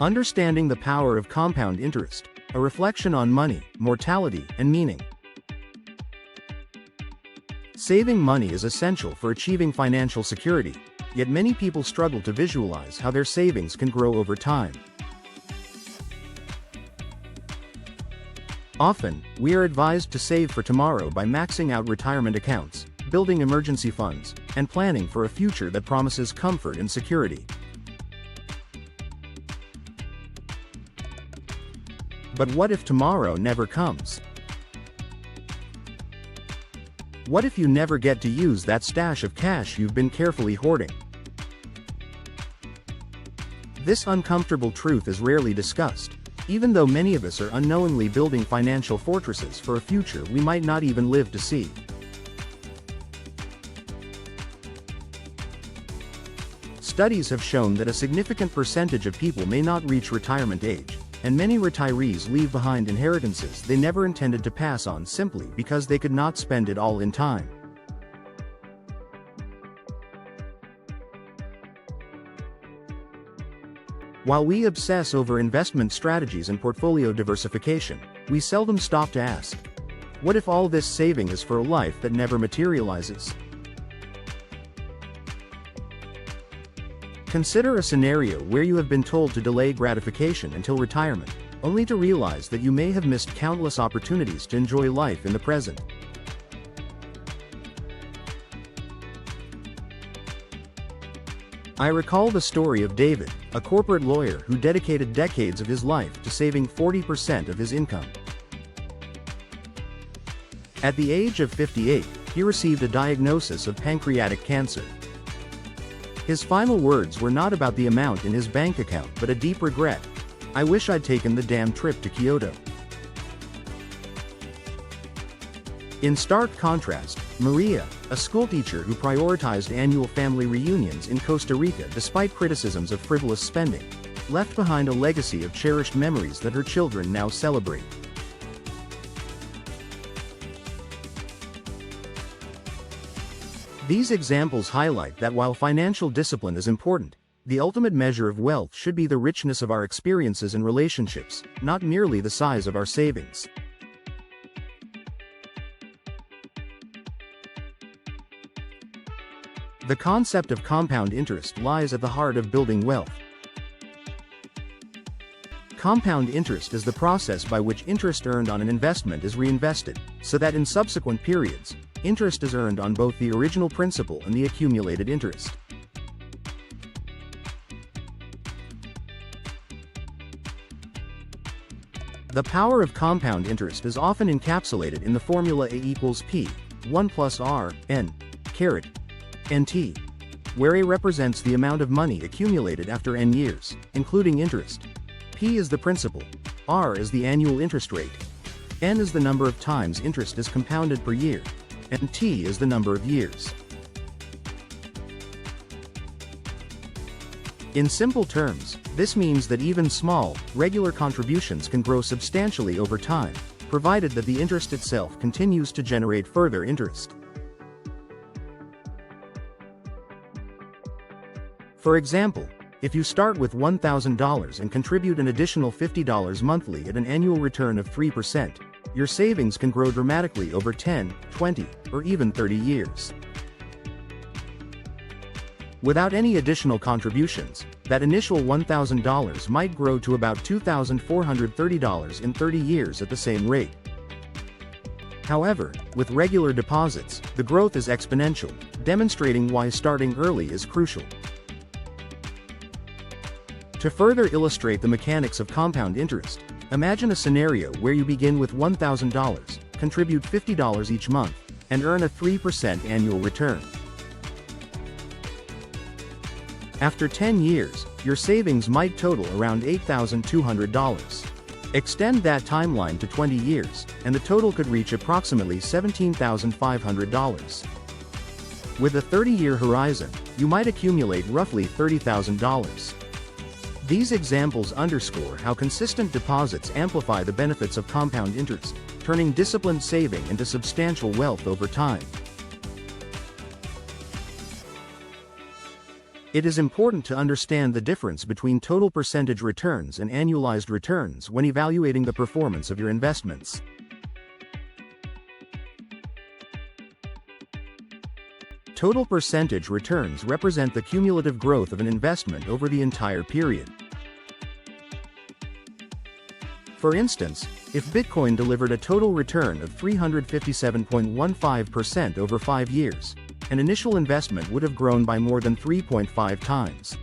Understanding the power of compound interest, a reflection on money, mortality, and meaning. Saving money is essential for achieving financial security, yet many people struggle to visualize how their savings can grow over time. Often, we are advised to save for tomorrow by maxing out retirement accounts, building emergency funds, and planning for a future that promises comfort and security. But what if tomorrow never comes? What if you never get to use that stash of cash you've been carefully hoarding? This uncomfortable truth is rarely discussed, even though many of us are unknowingly building financial fortresses for a future we might not even live to see. Studies have shown that a significant percentage of people may not reach retirement age, and many retirees leave behind inheritances they never intended to pass on simply because they could not spend it all in time. While we obsess over investment strategies and portfolio diversification, we seldom stop to ask, what if all this saving is for a life that never materializes? Consider a scenario where you have been told to delay gratification until retirement, only to realize that you may have missed countless opportunities to enjoy life in the present. I recall the story of David, a corporate lawyer who dedicated decades of his life to saving 40% of his income. At the age of 58, he received a diagnosis of pancreatic cancer. His final words were not about the amount in his bank account but a deep regret. "I wish I'd taken the damn trip to Kyoto." In stark contrast, Maria, a schoolteacher who prioritized annual family reunions in Costa Rica despite criticisms of frivolous spending, left behind a legacy of cherished memories that her children now celebrate. These examples highlight that while financial discipline is important, the ultimate measure of wealth should be the richness of our experiences and relationships, not merely the size of our savings. The concept of compound interest lies at the heart of building wealth. Compound interest is the process by which interest earned on an investment is reinvested, so that in subsequent periods, interest is earned on both the original principal and the accumulated interest. The power of compound interest is often encapsulated in the formula A equals P, 1 plus R, N, caret, NT, where A represents the amount of money accumulated after N years, including interest. P is the principal, R is the annual interest rate, N is the number of times interest is compounded per year, and T is the number of years. In simple terms, this means that even small, regular contributions can grow substantially over time, provided that the interest itself continues to generate further interest. For example, if you start with $1,000 and contribute an additional $50 monthly at an annual return of 3%, your savings can grow dramatically over 10, 20, or even 30 years. Without any additional contributions, that initial $1,000 might grow to about $2,430 in 30 years at the same rate. However, with regular deposits, the growth is exponential, demonstrating why starting early is crucial. To further illustrate the mechanics of compound interest, imagine a scenario where you begin with $1,000, contribute $50 each month, and earn a 3% annual return. After 10 years, your savings might total around $8,200. Extend that timeline to 20 years, and the total could reach approximately $17,500. With a 30-year horizon, you might accumulate roughly $30,000. These examples underscore how consistent deposits amplify the benefits of compound interest, turning disciplined saving into substantial wealth over time. It is important to understand the difference between total percentage returns and annualized returns when evaluating the performance of your investments. Total percentage returns represent the cumulative growth of an investment over the entire period. For instance, if Bitcoin delivered a total return of 357.15% over 5 years, an initial investment would have grown by more than 3.5 times.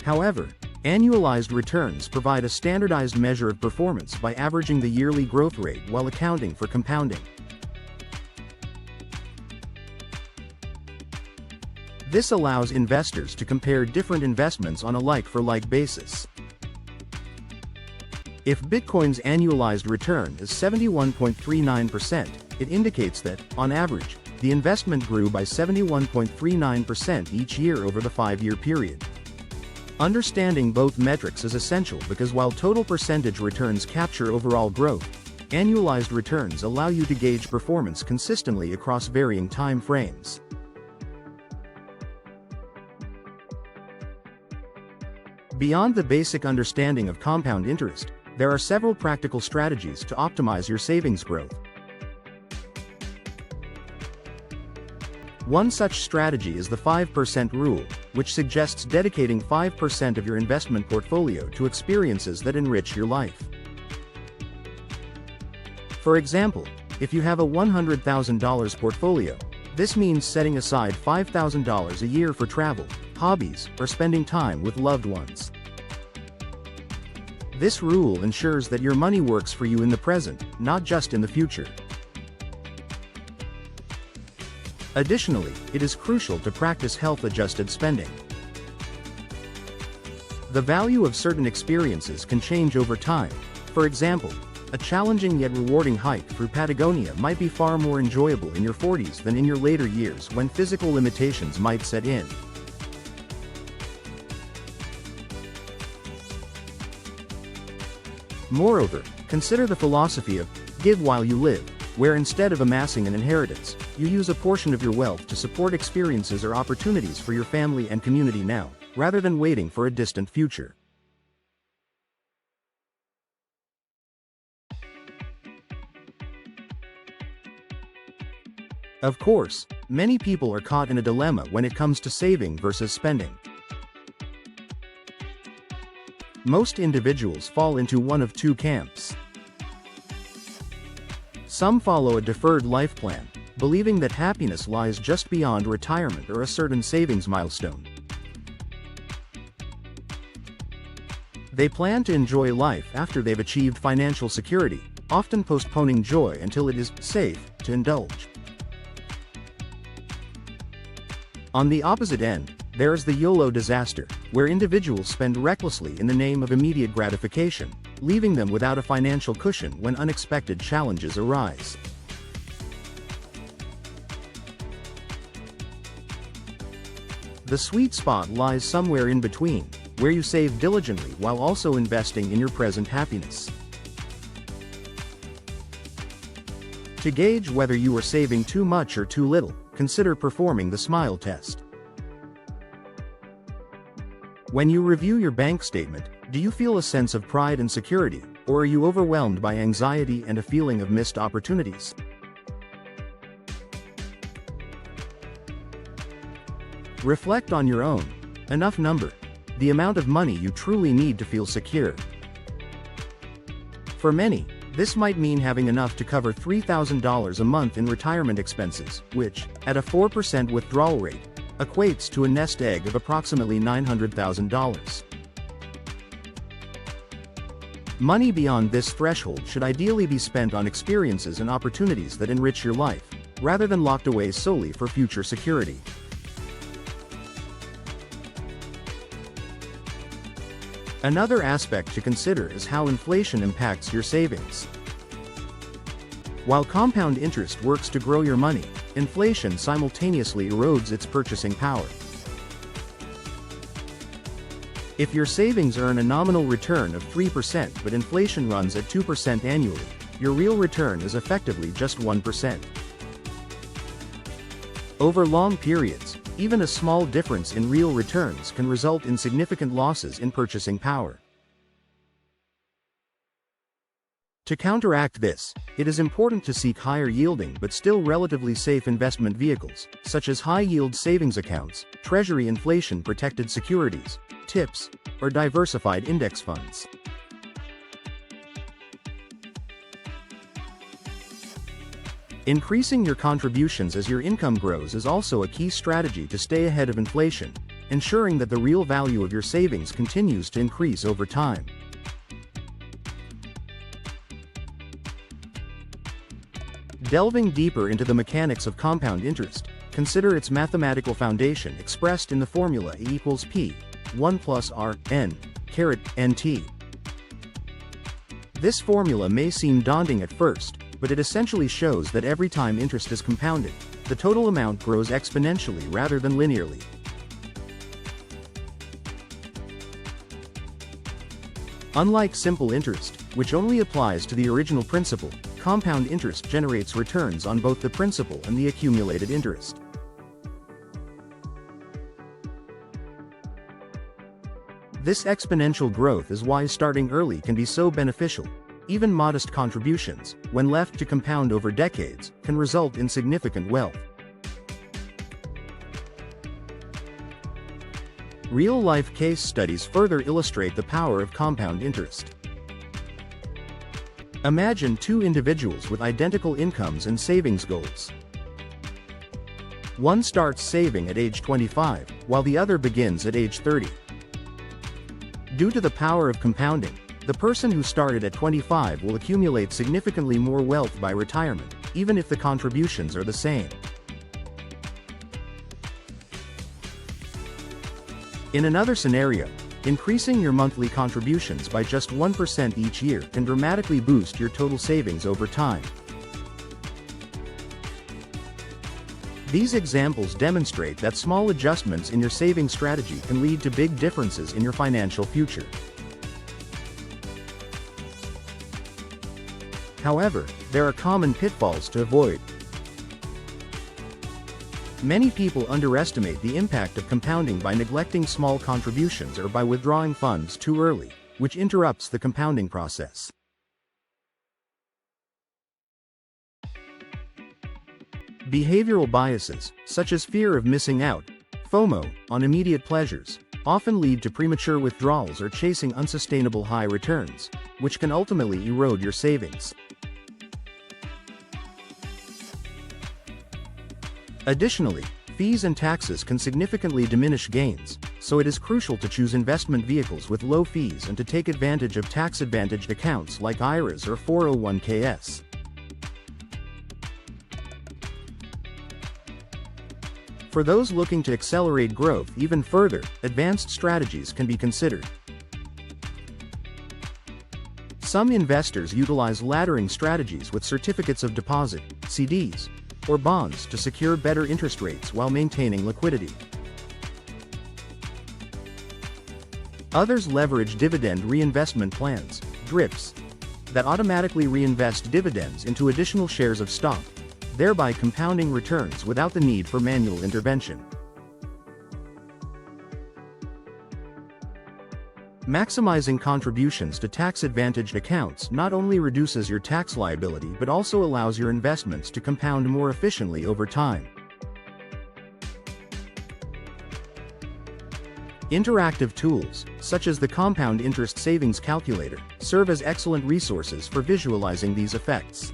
However, annualized returns provide a standardized measure of performance by averaging the yearly growth rate while accounting for compounding. This allows investors to compare different investments on a like-for-like basis. If Bitcoin's annualized return is 71.39%, it indicates that, on average, the investment grew by 71.39% each year over the 5-year period. Understanding both metrics is essential because while total percentage returns capture overall growth, annualized returns allow you to gauge performance consistently across varying time frames. Beyond the basic understanding of compound interest, there are several practical strategies to optimize your savings growth. One such strategy is the 5% rule, which suggests dedicating 5% of your investment portfolio to experiences that enrich your life. For example, if you have a $100,000 portfolio, this means setting aside $5,000 a year for travel, hobbies, or spending time with loved ones. This rule ensures that your money works for you in the present, not just in the future. Additionally, it is crucial to practice health-adjusted spending. The value of certain experiences can change over time. For example, a challenging yet rewarding hike through Patagonia might be far more enjoyable in your 40s than in your later years when physical limitations might set in. Moreover, consider the philosophy of give while you live, where instead of amassing an inheritance, you use a portion of your wealth to support experiences or opportunities for your family and community now, rather than waiting for a distant future. Of course, many people are caught in a dilemma when it comes to saving versus spending. Most individuals fall into one of two camps. Some follow a deferred life plan, believing that happiness lies just beyond retirement or a certain savings milestone. They plan to enjoy life after they've achieved financial security, often postponing joy until it is safe to indulge. On the opposite end, there is the YOLO disaster, where individuals spend recklessly in the name of immediate gratification, leaving them without a financial cushion when unexpected challenges arise. The sweet spot lies somewhere in between, where you save diligently while also investing in your present happiness. To gauge whether you are saving too much or too little, consider performing the SMILE test. When you review your bank statement, do you feel a sense of pride and security, or are you overwhelmed by anxiety and a feeling of missed opportunities? Reflect on your own enough number, the amount of money you truly need to feel secure. For many, this might mean having enough to cover $3,000 a month in retirement expenses, which, at a 4% withdrawal rate, equates to a nest egg of approximately $900,000. Money beyond this threshold should ideally be spent on experiences and opportunities that enrich your life, rather than locked away solely for future security. Another aspect to consider is how inflation impacts your savings. While compound interest works to grow your money, inflation simultaneously erodes its purchasing power. If your savings earn a nominal return of 3% but inflation runs at 2% annually, your real return is effectively just 1%. Over long periods, even a small difference in real returns can result in significant losses in purchasing power. To counteract this, it is important to seek higher yielding but still relatively safe investment vehicles, such as high-yield savings accounts, treasury inflation-protected securities, TIPS, or diversified index funds. Increasing your contributions as your income grows is also a key strategy to stay ahead of inflation, ensuring that the real value of your savings continues to increase over time. Delving deeper into the mechanics of compound interest, consider its mathematical foundation expressed in the formula E equals P, 1 plus R, N, caret, NT. This formula may seem daunting at first, but it essentially shows that every time interest is compounded, the total amount grows exponentially rather than linearly. Unlike simple interest, which only applies to the original principal, compound interest generates returns on both the principal and the accumulated interest. This exponential growth is why starting early can be so beneficial. Even modest contributions, when left to compound over decades, can result in significant wealth. Real-life case studies further illustrate the power of compound interest. Imagine two individuals with identical incomes and savings goals. One starts saving at age 25, while the other begins at age 30. Due to the power of compounding, the person who started at 25 will accumulate significantly more wealth by retirement, even if the contributions are the same. In another scenario, increasing your monthly contributions by just 1% each year can dramatically boost your total savings over time. These examples demonstrate that small adjustments in your saving strategy can lead to big differences in your financial future. However, there are common pitfalls to avoid. Many people underestimate the impact of compounding by neglecting small contributions or by withdrawing funds too early, which interrupts the compounding process. Behavioral biases, such as fear of missing out, FOMO, on immediate pleasures, often lead to premature withdrawals or chasing unsustainable high returns, which can ultimately erode your savings. Additionally, fees and taxes can significantly diminish gains, so it is crucial to choose investment vehicles with low fees and to take advantage of tax-advantaged accounts like IRAs or 401ks. For those looking to accelerate growth even further, advanced strategies can be considered. Some investors utilize laddering strategies with certificates of deposit, CDs, or bonds to secure better interest rates while maintaining liquidity. Others leverage dividend reinvestment plans, DRIPs, that automatically reinvest dividends into additional shares of stock, thereby compounding returns without the need for manual intervention. Maximizing contributions to tax-advantaged accounts not only reduces your tax liability but also allows your investments to compound more efficiently over time. Interactive tools, such as the Compound Interest Savings Calculator, serve as excellent resources for visualizing these effects.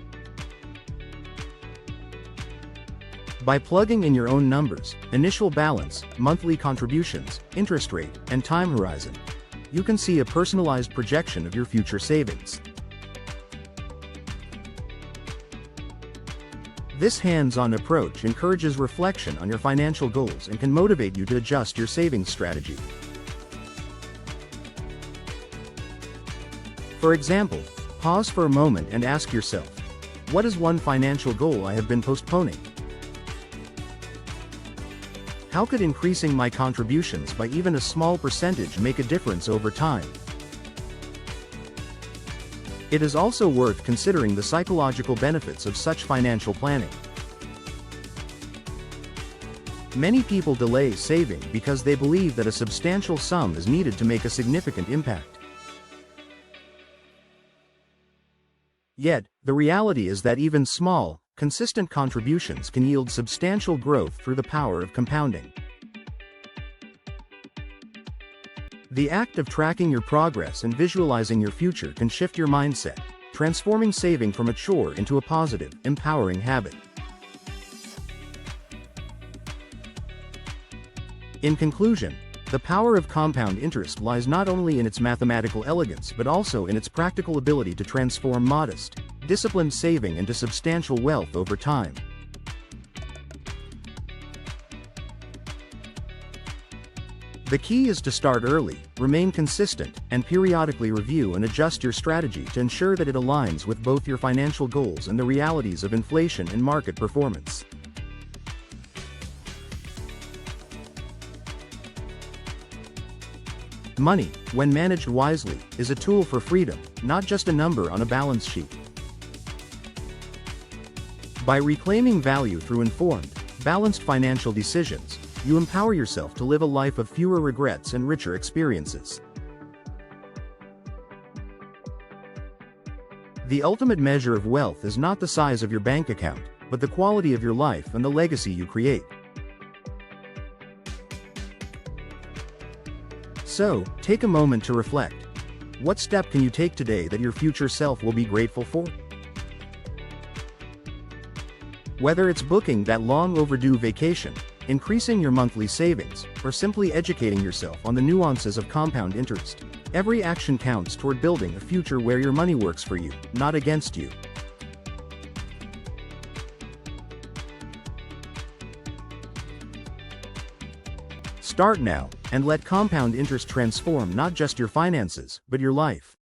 By plugging in your own numbers, initial balance, monthly contributions, interest rate, and time horizon, you can see a personalized projection of your future savings. This hands-on approach encourages reflection on your financial goals and can motivate you to adjust your savings strategy. For example, pause for a moment and ask yourself, what is one financial goal I have been postponing? How could increasing my contributions by even a small percentage make a difference over time? It is also worth considering the psychological benefits of such financial planning. Many people delay saving because they believe that a substantial sum is needed to make a significant impact. Yet, the reality is that even small, consistent contributions can yield substantial growth through the power of compounding. The act of tracking your progress and visualizing your future can shift your mindset, transforming saving from a chore into a positive, empowering habit. In conclusion, the power of compound interest lies not only in its mathematical elegance but also in its practical ability to transform modest, disciplined saving into substantial wealth over time. The key is to start early, remain consistent, and periodically review and adjust your strategy to ensure that it aligns with both your financial goals and the realities of inflation and market performance. Money, when managed wisely, is a tool for freedom, not just a number on a balance sheet. By reclaiming value through informed, balanced financial decisions, you empower yourself to live a life of fewer regrets and richer experiences. The ultimate measure of wealth is not the size of your bank account, but the quality of your life and the legacy you create. So, take a moment to reflect. What step can you take today that your future self will be grateful for? Whether it's booking that long overdue vacation, increasing your monthly savings, or simply educating yourself on the nuances of compound interest, every action counts toward building a future where your money works for you, not against you. Start now, and let compound interest transform not just your finances, but your life.